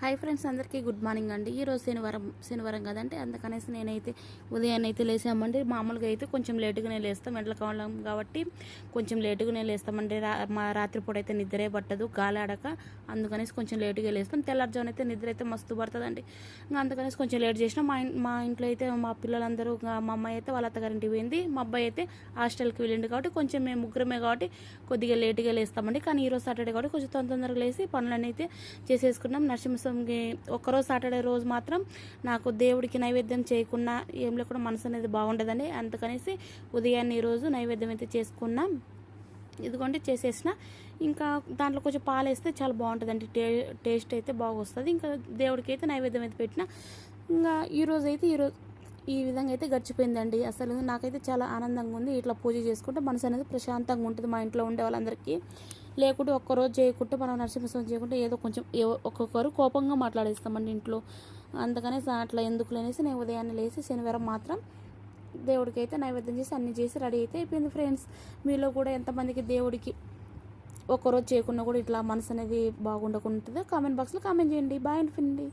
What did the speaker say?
Hi friends, అందరికీ good morning అండి. ఈరోజు శనివారం కదంటే అందుకనేసి నేనైతే ఉదయాన్నే అయితే లేసామండి. మామూలుగా అయితే కొంచెం లేటుగానే లేస్తాం, ఎండల కాలం కాబట్టి కొంచెం లేటుగానే లేస్తామండి. మా రాత్రిపూట అయితే నిద్రే పట్టదు, గాలి ఆడక, అందుకనేసి కొంచెం లేటుగా లేస్తాం. తెల్లారుజామున అయితే నిద్ర అయితే మస్తు పడుతుందండి. ఇంకా అందుకనేసి కొంచెం లేట్ చేసినా. మా ఇంట్లో అయితే మా పిల్లలందరూ, మా అమ్మాయి అయితే వాళ్ళ అత్తగారింటికి పోయింది, మా అబ్బాయి అయితే హాస్టల్కి వెళ్ళింది కాబట్టి కొంచెం మేము ముగ్గురమే కాబట్టి కొద్దిగా లేటుగా లేస్తామండి. కానీ ఈరోజు సాటర్డే కాబట్టి కొంచెం తొందరగా లేసి పనులన్నీ అయితే చేసేసుకున్నాం. నరసింహస్వామికి ఒక్కరోజు సాటర్డే రోజు మాత్రం నాకు దేవుడికి నైవేద్యం చేయకుండా ఏం లేకుండా మనసు అనేది బాగుండదండి. అందుకనేసి ఉదయాన్నే ఈరోజు నైవేద్యం అయితే చేసుకున్నాం. ఇదిగోండి చేసేసిన. ఇంకా దాంట్లో కొంచెం పాలు వేస్తే చాలా బాగుంటుందండి, టేస్ట్ అయితే బాగా వస్తుంది. ఇంకా దేవుడికి అయితే నైవేద్యం అయితే పెట్టిన. ఇంకా ఈరోజు ఈ విధంగా అయితే గడిచిపోయిందండి. అసలు నాకైతే చాలా ఆనందంగా ఉంది. ఇట్లా పూజ చేసుకుంటే మనసు అనేది ప్రశాంతంగా ఉంటుంది. మా ఇంట్లో ఉండే వాళ్ళందరికీ లేకుంటే ఒక్కరోజు చేయకుంటే, మనం నరసింహస్వామి చేయకుంటే ఏదో కొంచెం ఒక్కొక్కరు కోపంగా మాట్లాడేస్తామండి ఇంట్లో. అందుకనే అట్లా ఎందుకు అనేసి నేను ఉదయాన్నే లేచి శనివారం మాత్రం దేవుడికి అయితే నైవేద్యం చేసి అన్నీ చేసి రెడీ అయితే అయిపోయింది. ఫ్రెండ్స్, మీలో కూడా ఎంతమందికి దేవుడికి ఒక్కరోజు చేయకుండా కూడా ఇట్లా మనసు అనేది బాగుండకుంటుందో కామెంట్ బాక్స్లో కామెంట్ చేయండి. బాయ్ అండి.